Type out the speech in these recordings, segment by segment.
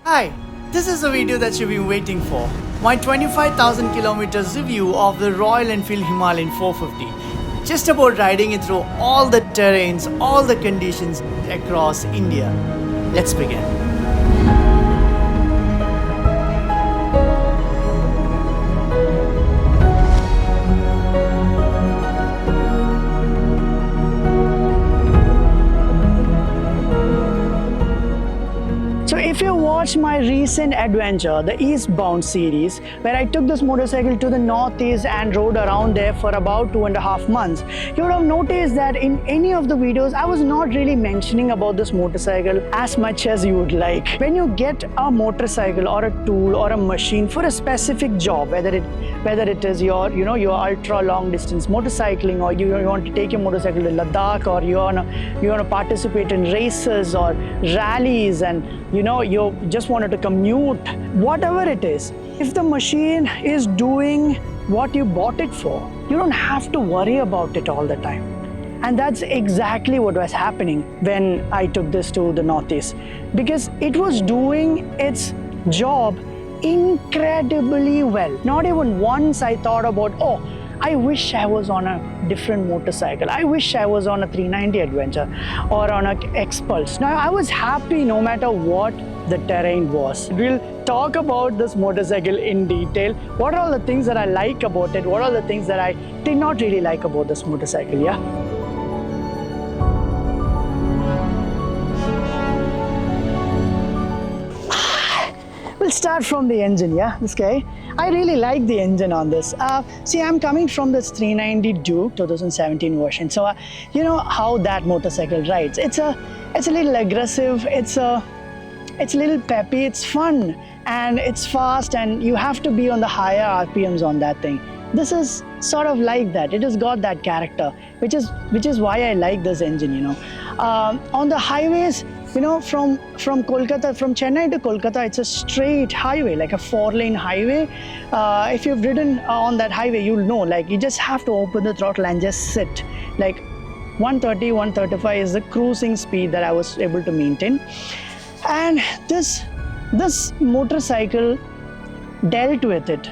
Hi, this is the video that you've been waiting for. My 25,000 kilometers review of the Royal Enfield Himalayan 450. Just about riding it through all the terrains, all the conditions across India. Let's begin. So if you watch my recent adventure, the Eastbound series, where I took this motorcycle to the northeast and rode around there for about 2.5 months, you would have noticed that in any of the videos, I was not really mentioning about this motorcycle as much as you would like. When you get a motorcycle or a tool or a machine for a specific job, whether it is your ultra long distance motorcycling, or you want to take your motorcycle to Ladakh, or you want to participate in races or rallies, and you just wanted to commute, whatever it is, if the machine is doing what you bought it for, you don't have to worry about it all the time. And that's exactly what was happening when I took this to the northeast, because it was doing its job incredibly well. Not even once I thought about, oh, I wish I was on a different motorcycle. I wish I was on a 390 Adventure or on a X-Pulse. Now, I was happy no matter what the terrain was. We'll talk about this motorcycle in detail. What are all the things that I like about it? What are the things that I did not really like about this motorcycle, yeah? We'll start from the engine, yeah, this guy. I really like the engine on this. See, I'm coming from this 390 Duke 2017 version. So, you know how that motorcycle rides. It's a little aggressive, it's a little peppy, it's fun, and it's fast, and you have to be on the higher RPMs on that thing. This is sort of like that. It has got that character, which is why I like this engine, On the highways, from Kolkata, from Chennai to Kolkata, it's a straight highway, like a 4-lane highway. If you've ridden on that highway, you'll know, like, you just have to open the throttle and just sit. Like 130, 135 is the cruising speed that I was able to maintain. And this motorcycle dealt with it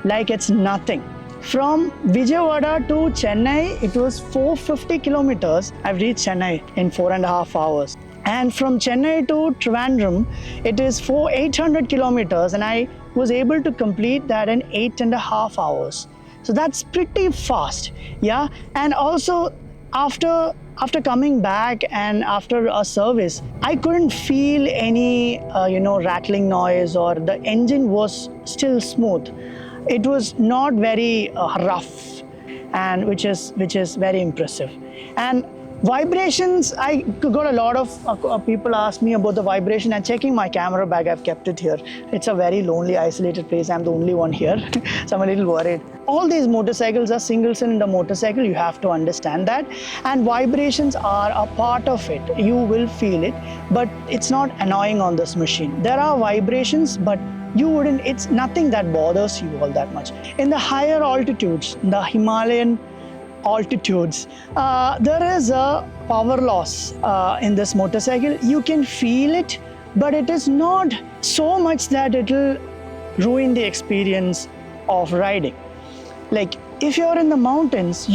like it's nothing. From Vijayawada to Chennai, it was 450 kilometers. I've reached Chennai in 4.5 hours. And from Chennai to Trivandrum, it is 800 kilometers, and I was able to complete that in 8.5 hours. So that's pretty fast, yeah. And also, after coming back and after a service, I couldn't feel any rattling noise, or the engine was still smooth. It was not very rough, and which is very impressive. And vibrations, I got a lot of people ask me about the vibration, and checking my camera bag, I've kept it here. It's a very lonely, isolated place. I'm the only one here, so I'm a little worried. All these motorcycles are single-cylinder motorcycle, you have to understand that. And vibrations are a part of it. You will feel it, but it's not annoying on this machine. There are vibrations, but it's nothing that bothers you all that much. In the higher altitudes, the Himalayan altitudes, there is a power loss in this motorcycle. You can feel it, but it is not so much that it will ruin the experience of riding. Like, if you're in the mountains,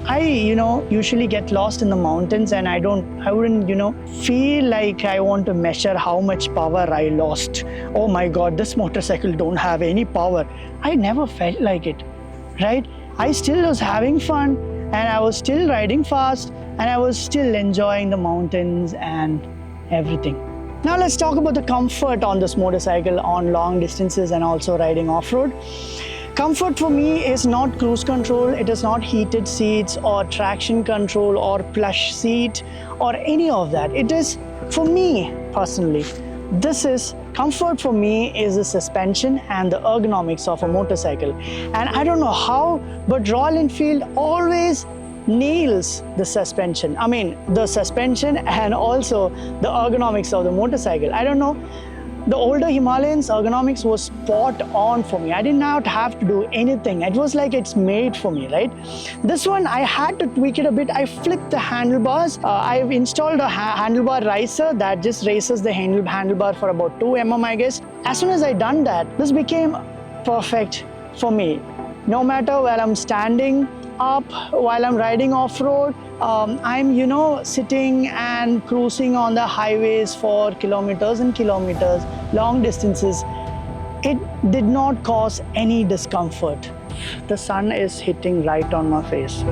I usually get lost in the mountains, and I wouldn't feel like I want to measure how much power I lost. Oh my God, this motorcycle don't have any power. I never felt like it, right? I still was having fun, and I was still riding fast, and I was still enjoying the mountains and everything. Now let's talk about the comfort on this motorcycle on long distances and also riding off-road. Comfort for me is not cruise control, it is not heated seats or traction control or plush seat or any of that. It is, for me personally, comfort for me is the suspension and the ergonomics of a motorcycle. And I don't know how, but Royal Enfield always nails the suspension. I mean, the suspension and also the ergonomics of the motorcycle. I don't know. The older Himalayans ergonomics was spot on for me. I did not have to do anything. It was like it's made for me, right? This one, I had to tweak it a bit. I flipped the handlebars. I've installed a handlebar riser that just raises the handlebar for about 2 mm, I guess. As soon as I done that, this became perfect for me. No matter where I'm standing up, while I'm riding off-road, I'm, sitting and cruising on the highways for kilometers and kilometers, long distances. It did not cause any discomfort. The sun is hitting right on my face.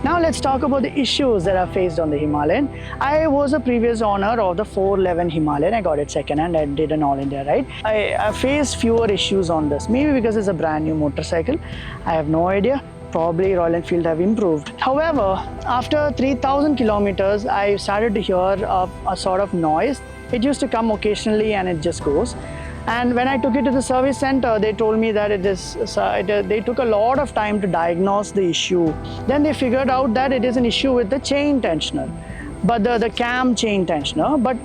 Now let's talk about the issues that I faced on the Himalayan. I was a previous owner of the 411 Himalayan. I got it second-hand. I did an all-India ride. I faced fewer issues on this. Maybe because it's a brand new motorcycle. I have no idea. Probably Royal Enfield have improved. However, after 3,000 kilometers, I started to hear a sort of noise. It used to come occasionally and it just goes. And when I took it to the service center, they told me that they took a lot of time to diagnose the issue. Then they figured out that it is an issue with the chain tensioner, but the cam chain tensioner. But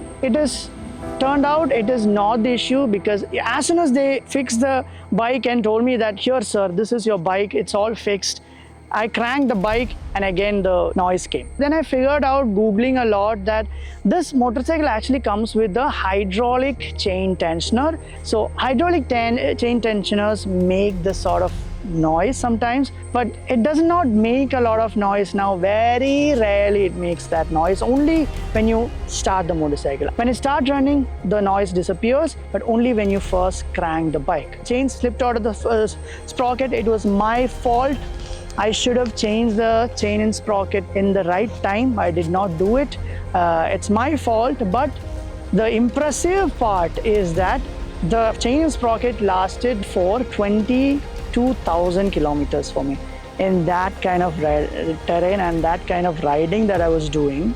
turned out it is not the issue, because as soon as they fixed the bike and told me that, here sir, this is your bike, it's all fixed, I cranked the bike and again the noise came. Then I figured out, Googling a lot, that this motorcycle actually comes with the hydraulic chain tensioner. So hydraulic chain tensioners make this sort of noise sometimes, but it does not make a lot of noise now. Very rarely it makes that noise, only when you start the motorcycle. When it starts running, the noise disappears, but only when you first crank the bike. Chain slipped out of the sprocket. It was my fault. I should have changed the chain and sprocket in the right time. I did not do it. It's my fault, but the impressive part is that the chain and sprocket lasted for 22,000 kilometers for me. In that kind of terrain and that kind of riding that I was doing,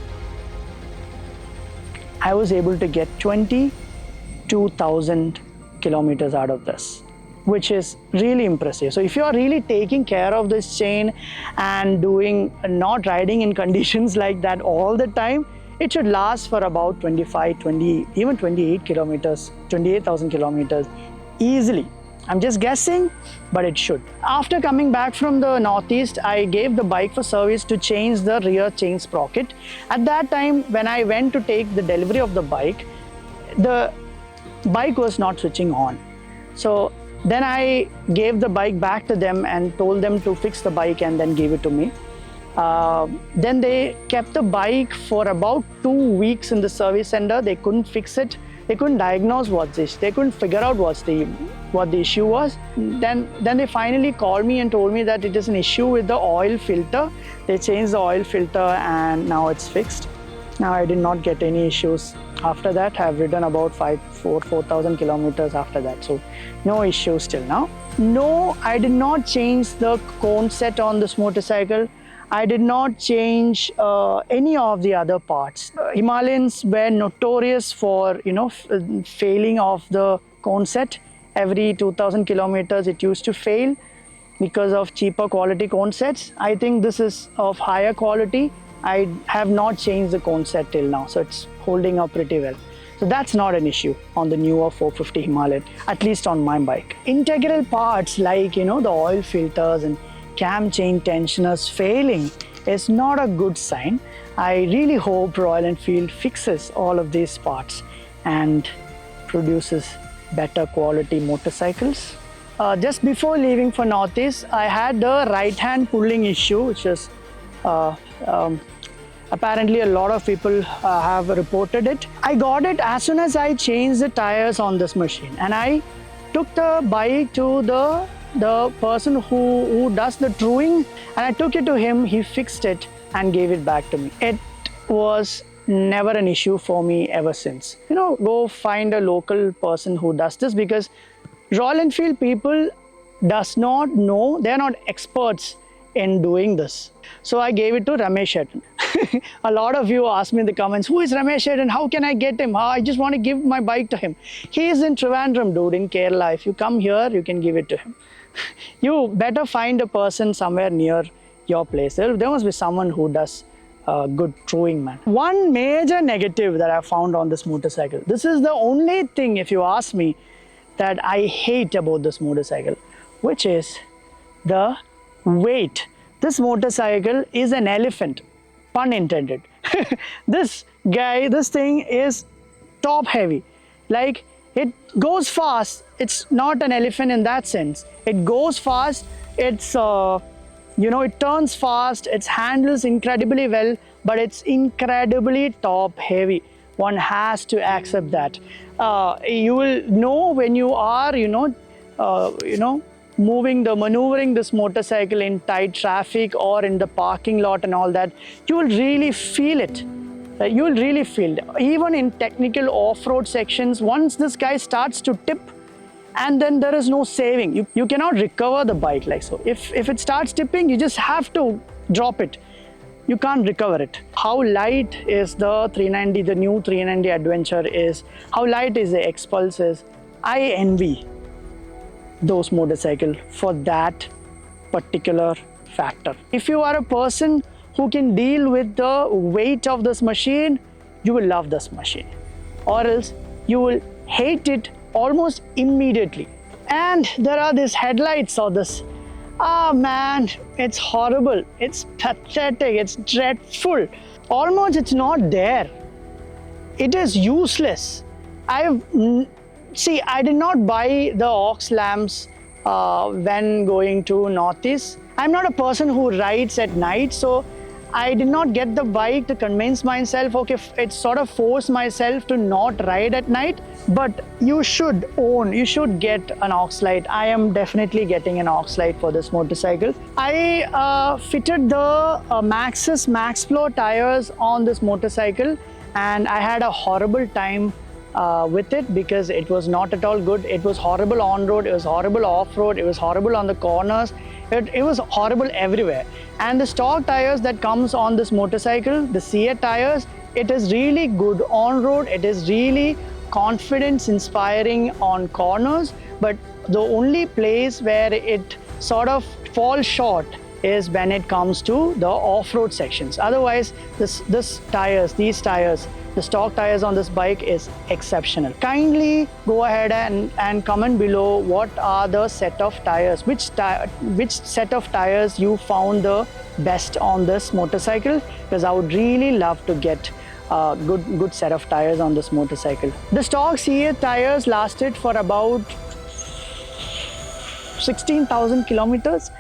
I was able to get 22,000 kilometers out of this, which is really impressive. So if you are really taking care of this chain and not riding in conditions like that all the time, it should last for about 25, 20, even 28 kilometers, 28,000 kilometers easily. I'm just guessing, but it should. After coming back from the Northeast, I gave the bike for service to change the rear chain sprocket. At that time, when I went to take the delivery of the bike was not switching on. So then I gave the bike back to them and told them to fix the bike and then give it to me. Then they kept the bike for about 2 weeks in the service center. They couldn't fix it. They couldn't diagnose they couldn't figure out what the issue was. Then they finally called me and told me that it is an issue with the oil filter. They changed the oil filter and now it's fixed. Now I did not get any issues. After that, I have ridden about 4,000 kilometers after that. So no issues till now. No, I did not change the cone set on this motorcycle. I did not change any of the other parts. Himalayans were notorious for, failing of the cone set. Every 2,000 kilometers it used to fail because of cheaper quality cone sets. I think this is of higher quality. I have not changed the cone set till now, so it's holding up pretty well. So that's not an issue on the newer 450 Himalayan, at least on my bike. Integral parts like, the oil filters and cam chain tensioners failing is not a good sign. I really hope Royal Enfield fixes all of these parts and produces better quality motorcycles. Just before leaving for Northeast, I had the right hand pulling issue, which is apparently a lot of people have reported it. I got it as soon as I changed the tires on this machine, and I took the bike to the person who does the truing, and I took it to him. He fixed it and gave it back to me. It was never an issue for me ever since. Go find a local person who does this, because Royal Enfield people does not know, they're not experts in doing this. So I gave it to Ramesh Edden. A lot of you ask me in the comments, who is Ramesh Edden? How can I get him? I just want to give my bike to him. He is in Trivandrum, dude, in Kerala. If you come here, you can give it to him. you better find a person somewhere near your place. There must be someone who does good throwing, man. One major negative that I found on this motorcycle, this is the only thing, if you ask me, that I hate about this motorcycle, which is the weight. This motorcycle is an elephant, pun intended. This thing is top heavy. Like, it goes fast. It's not an elephant in that sense. It goes fast. It's it turns fast. It handles incredibly well, but it's incredibly top heavy. One has to accept that. You will know when you are maneuvering this motorcycle in tight traffic or in the parking lot and all that. You will really feel it. You will really feel it. Even in technical off-road sections, once this guy starts to tip, and then there is no saving. You cannot recover the bike like so. If it starts tipping, you just have to drop it. You can't recover it. How light is the 390, the new 390 Adventure is, how light is the X-Pulse is. I envy those motorcycles for that particular factor. If you are a person who can deal with the weight of this machine, you will love this machine, or else you will hate it almost immediately. And there are these headlights of this. Ah man, it's horrible, it's pathetic, it's dreadful. Almost it's not there. It is useless. I did not buy the aux lamps when going to Northeast. I'm not a person who rides at night, so I did not get the bike to convince myself, okay, it sort of forced myself to not ride at night. But you should get an aux light. I am definitely getting an aux light for this motorcycle. I fitted the Maxxis MaxFlow tires on this motorcycle, and I had a horrible time with it because it was not at all good. It was horrible on road, it was horrible off road, it was horrible on the corners. It was horrible everywhere. And the stock tires that comes on this motorcycle, the CA tires, it is really good on road. It is really confidence inspiring on corners. But the only place where it sort of falls short is when it comes to the off-road sections. Otherwise, these tires, the stock tires on this bike is exceptional. Kindly go ahead and comment below what are the set of tires, which set of tires you found the best on this motorcycle, because I would really love to get a good set of tires on this motorcycle. The stock CA tires lasted for about 16,000 kilometers,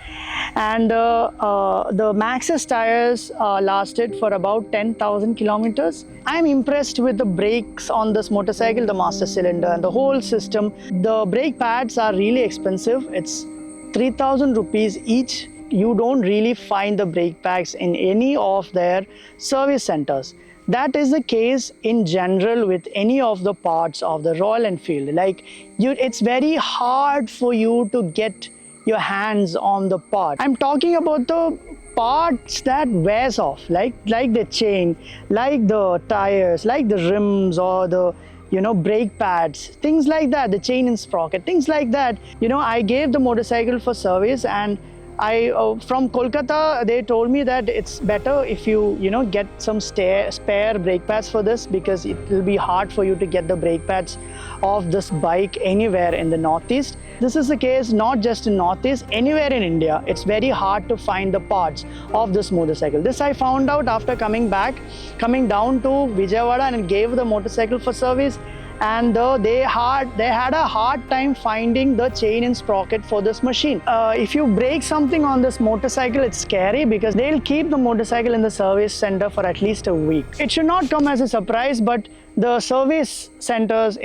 and the Maxxis tires lasted for about 10,000 kilometers. I'm impressed with the brakes on this motorcycle, the master cylinder and the whole system. The brake pads are really expensive. It's 3,000 rupees each. You don't really find the brake pads in any of their service centers. That is the case in general with any of the parts of the Royal Enfield. Like, it's very hard for you to get your hands on the part. I'm talking about the parts that wears off, like the chain, like the tires, like the rims, or the brake pads, things like that, the chain and sprocket, things like that. I gave the motorcycle for service, and from Kolkata, they told me that it's better if you get some spare brake pads for this, because it will be hard for you to get the brake pads of this bike anywhere in the Northeast. This is the case not just in Northeast, anywhere in India. It's very hard to find the parts of this motorcycle. This I found out after coming down to Vijayawada and gave the motorcycle for service. And they had a hard time finding the chain and sprocket for this machine. If you break something on this motorcycle, it's scary, because they'll keep the motorcycle in the service center for at least a week. It should not come as a surprise, but the service centers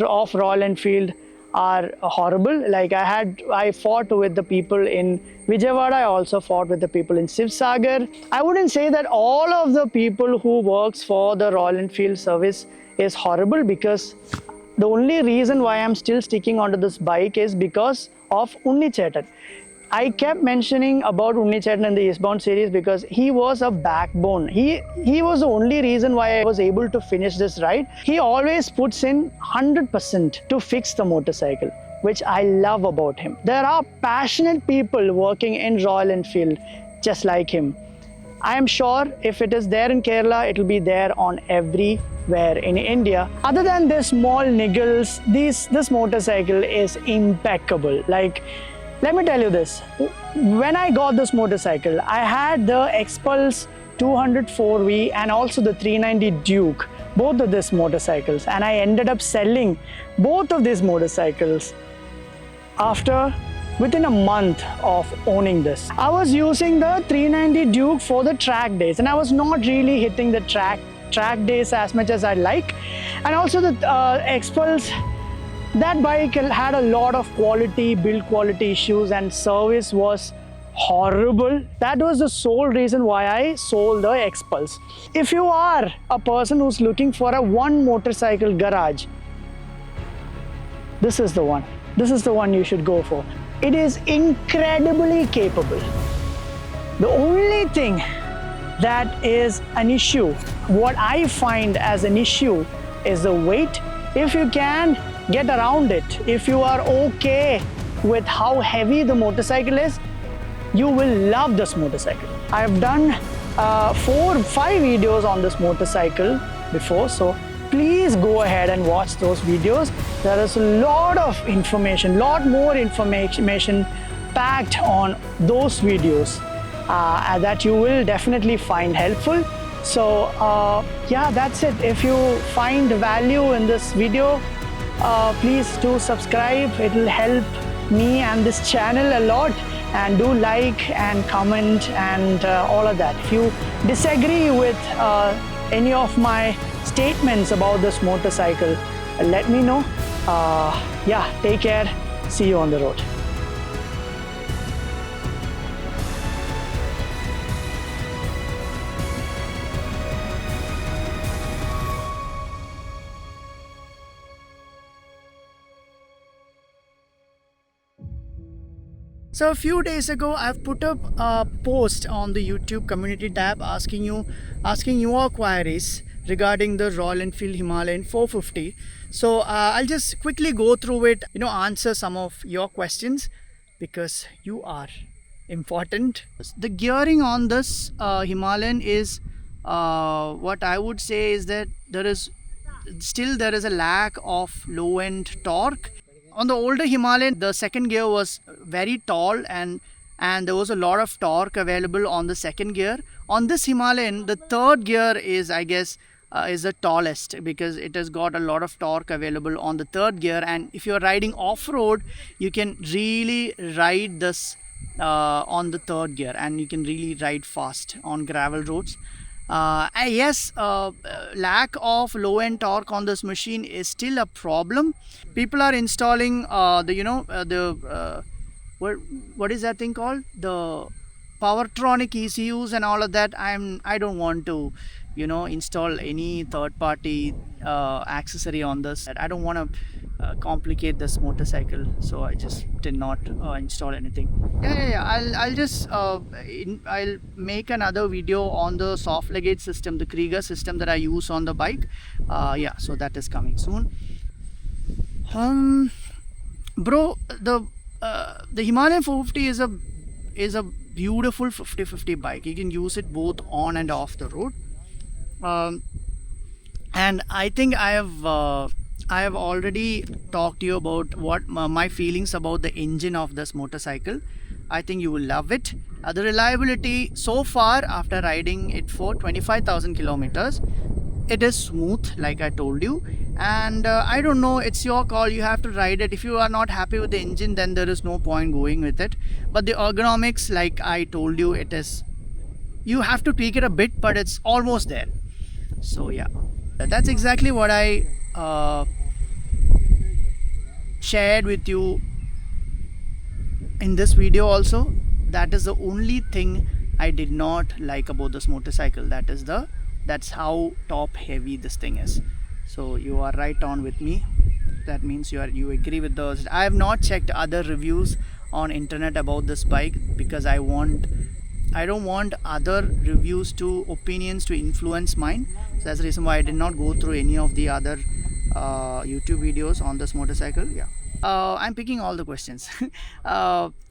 of Royal Enfield are horrible. Like, I fought with the people in Vijayawada. I also fought with the people in Sivsagar. I wouldn't say that all of the people who works for the Royal Enfield service is horrible, because the only reason why I'm still sticking onto this bike is because of Unni Chetan. I kept mentioning about Unni Chetan in the Eastbound series because he was a backbone. He was the only reason why I was able to finish this ride. He always puts in 100% to fix the motorcycle. which I love about him. There are passionate people working in Royal Enfield just like him. I am sure if it is there in Kerala, it will be there on everywhere in India. Other than this small niggles, this motorcycle is impeccable. Like, let me tell you this. When I got this motorcycle, I had the Xpulse 204V and also the 390 Duke, both of these motorcycles, and I ended up selling both of these motorcycles within a month of owning this. I was using the 390 Duke for the track days, and I was not really hitting the track days as much as I like. And also the Xpulse, that bike had a lot of build quality issues, and service was horrible. That was the sole reason why I sold the Xpulse. If you are a person who's looking for a one motorcycle garage, this is the one. This is the one you should go for. It is incredibly capable. The only thing that is an issue, what I find as an issue, is the weight. If you can get around it, if you are okay with how heavy the motorcycle is, you will love this motorcycle. I have done 4-5 videos on this motorcycle before, so please go ahead and watch those videos. There is a lot of information, lot more information packed on those videos that you will definitely find helpful. So yeah, that's it. If you find value in this video, please do subscribe. It will help me and this channel a lot. And do like and comment and all of that. If you disagree with any of my statements about this motorcycle, let me know. Yeah, take care. See you on the road. So a few days ago, I've put up a post on the YouTube community tab asking your queries regarding the Royal Enfield Himalayan 450. So I'll just quickly go through it, answer some of your questions because you are important. The gearing on this Himalayan is what I would say is that there is a lack of low-end torque. On the older Himalayan, the second gear was very tall and there was a lot of torque available on the second gear. On this Himalayan, the third gear is, I guess, is the tallest because it has got a lot of torque available on the third gear. And if you're riding off-road, you can really ride this on the third gear and you can really ride fast on gravel roads. Yes, lack of low-end torque on this machine is still a problem. People are installing what is that thing called? The Powertronic ECUs and all of that. I don't want to, install any third-party accessory on this. I don't want to complicate this motorcycle, so I just did not install anything. I'll make another video on the soft legate system, the Krieger system that I use on the bike. Yeah, so that is coming soon. Bro, the Himalayan 450 is a beautiful 50-50 bike. You can use it both on and off the road. And I think I have already talked to you about what my feelings about the engine of this motorcycle. I think you will love it. The reliability so far, after riding it for 25,000 kilometers, it is smooth, like I told you. And I don't know, it's your call. You have to ride it. If you are not happy with the engine, then there is no point going with it. But the ergonomics, like I told you, you have to tweak it a bit, but it's almost there. So yeah, that's exactly what I shared with you in this video also. That is the only thing I did not like about this motorcycle. That's how top heavy this thing is. So you are right on with me. That means you agree with those. I have not checked other reviews on internet about this bike because I don't want other opinions to influence mine. So that's the reason why I did not go through any of the other YouTube videos on this motorcycle. Yeah. I'm picking all the questions.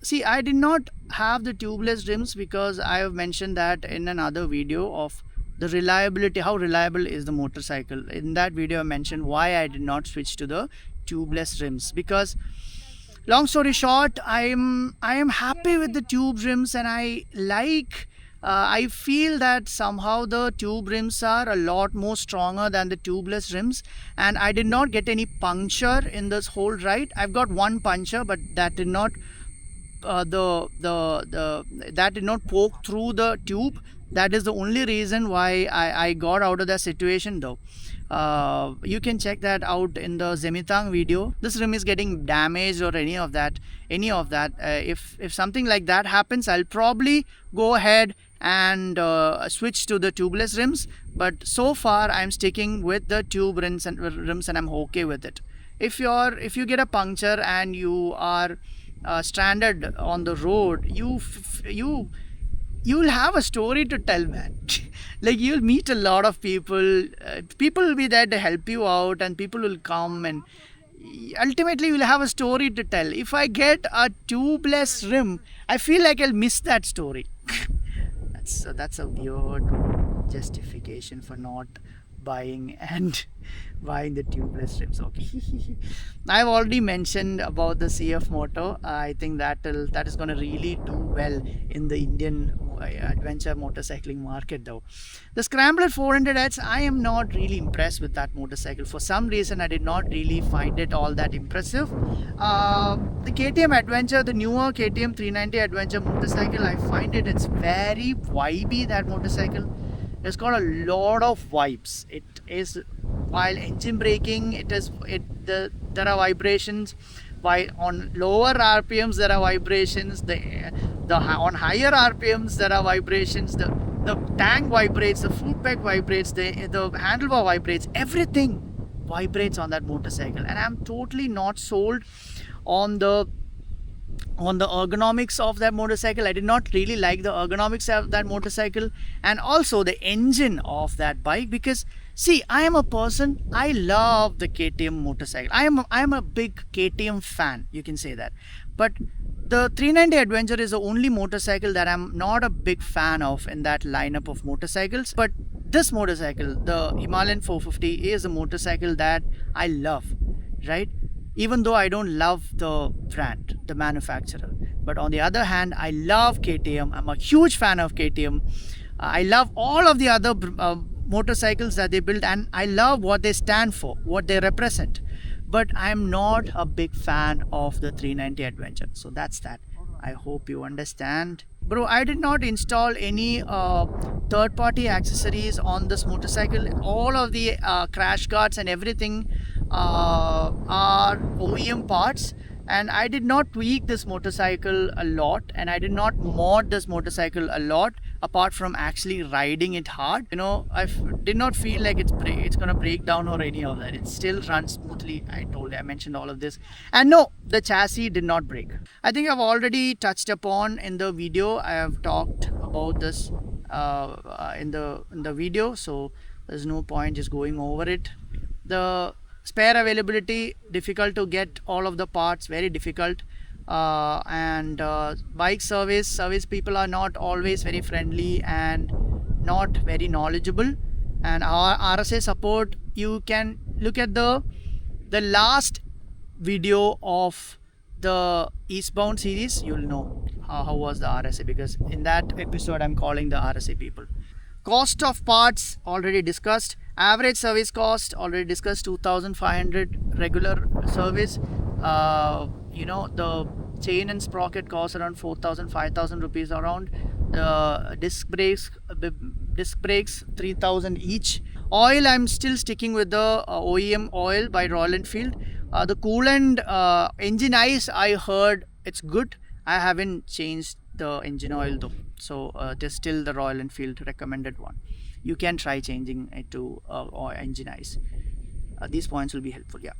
See, I did not have the tubeless rims because I have mentioned that in another video of the reliability, how reliable is the motorcycle. In that video I mentioned why I did not switch to the tubeless rims, because long story short, I am happy with the tube rims, and I feel that somehow the tube rims are a lot more stronger than the tubeless rims, and I did not get any puncture in this whole ride. I've got one puncture, but that did not that did not poke through the tube. That is the only reason why I got out of that situation though. You can check that out in the Zemitang video. This rim is getting damaged or any of that. If something like that happens, I'll probably go ahead and switch to the tubeless rims. But so far, I'm sticking with the tube rims, and I'm okay with it. If you get a puncture and you are stranded on the road, you'll have a story to tell, man. Like, you'll meet a lot of people. People will be there to help you out, and people will come, and ultimately you'll have a story to tell. If I get a tubeless rim, I feel like I'll miss that story. That's a weird justification for not buying the tubeless rims. Okay. I've already mentioned about the CF motor. I think that is going to really do well in the Indian adventure motorcycling market though. The Scrambler 400H, I am not really impressed with that motorcycle. For some reason, I did not really find it all that impressive. The KTM Adventure, the newer KTM 390 Adventure motorcycle, I find it's very vibey, that motorcycle. It's got a lot of vibes. It is, while engine braking, there are vibrations. While on lower RPMs there are vibrations. On higher RPMs there are vibrations. The tank vibrates, the foot peg vibrates, the handlebar vibrates. Everything vibrates on that motorcycle, and I'm totally not sold on the ergonomics of that motorcycle. I did not really like the ergonomics of that motorcycle, and also the engine of that bike, because see, I am a person, I love the KTM motorcycle. I am a big KTM fan, you can say that. But the 390 Adventure is the only motorcycle that I'm not a big fan of in that lineup of motorcycles. But this motorcycle, the Himalayan 450, is a motorcycle that I love, right? Even though I don't love the brand, the manufacturer. But on the other hand, I love KTM. I'm a huge fan of KTM. I love all of the other motorcycles that they build, and I love what they stand for, what they represent. But I'm not a big fan of the 390 Adventure. So that's that. I hope you understand. Bro, I did not install any third-party accessories on this motorcycle. All of the crash guards and everything are OEM parts, and I did not tweak this motorcycle a lot, and I did not mod this motorcycle a lot, apart from actually riding it hard. I did not feel like it's gonna break down or any of that. It still runs smoothly. I mentioned all of this, and no, the chassis did not break. I think I've already touched upon in the video. I have talked about this in the video, so there's no point just going over it. The spare availability, difficult to get all of the parts, very difficult. And bike service people are not always very friendly and not very knowledgeable. And our RSA support, you can look at the last video of the Eastbound series. You'll know how was the RSA, because in that episode I'm calling the RSA people. Cost of parts already discussed. Average service cost already discussed, 2,500 regular service. The chain and sprocket cost around 4,000, 5,000 rupees around. Disc brakes 3,000 each. Oil, I'm still sticking with the OEM oil by Royal Enfield. The coolant, engine ice, I heard it's good. I haven't changed the engine oil though, so it is still the Royal Enfield recommended one. You can try changing it to engine ice. These points will be helpful. Yeah.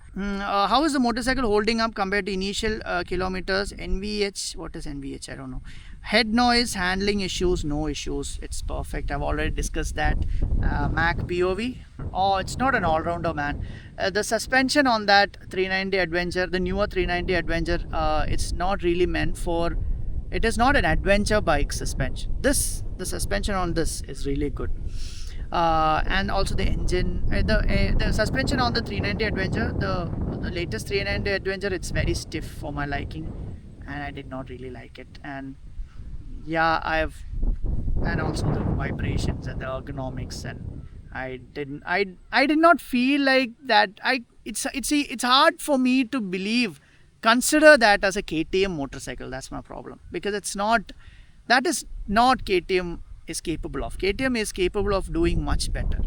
How is the motorcycle holding up compared to initial kilometers? NVH, what is NVH? I don't know. Head noise, handling issues, no issues. It's perfect. I've already discussed that. Mac POV. Oh, it's not an all-rounder, man. The suspension on that 390 Adventure, the newer 390 Adventure, it's not really meant for. It is not an adventure bike suspension. The suspension on this is really good. And also the engine, the suspension on the 390 Adventure, the latest 390 Adventure, it's very stiff for my liking, and I did not really like it. And yeah, and also the vibrations and the ergonomics, and I did not feel like that. It's hard for me to consider that as a KTM motorcycle. That's my problem, because that is not KTM is capable of. KTM is capable of doing much better.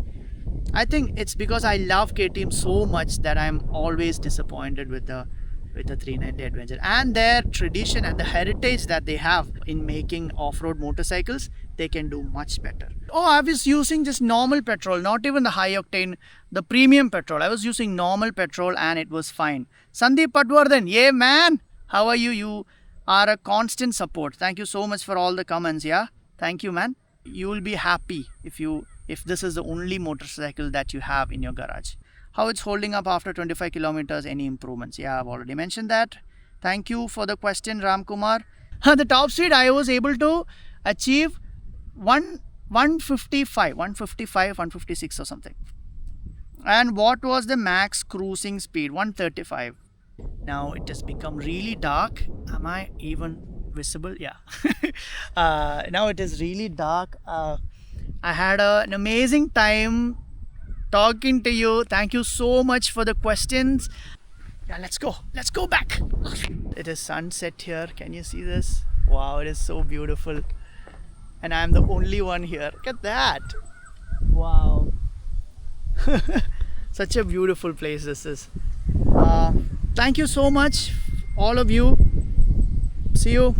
I think it's because I love KTM so much that I'm always disappointed with the 390 Adventure, and their tradition and the heritage that they have in making off-road motorcycles. They can do much better. Oh, I was using just normal petrol, not even the high octane, the premium petrol. I was using normal petrol and it was fine. Sandeep Patwardhan, yeah man, how are you? You are a constant support. Thank you so much for all the comments. Yeah, thank you, man. You will be happy if this is the only motorcycle that you have in your garage. How it's holding up after 25 kilometers, any improvements? Yeah, I've already mentioned that. Thank you for the question, Ram Kumar. The top speed I was able to achieve 155, 156 or something. And what was the max cruising speed? 135. Now it has become really dark. Am I even visible? Yeah. Now it is really dark. I had an amazing time talking to you. Thank you so much for the questions. Yeah, let's go back. It is sunset here. Can you see this? Wow, it is so beautiful. And I'm the only one here. Look at that. Wow. Such a beautiful place this is. Thank you so much, all of you. See you.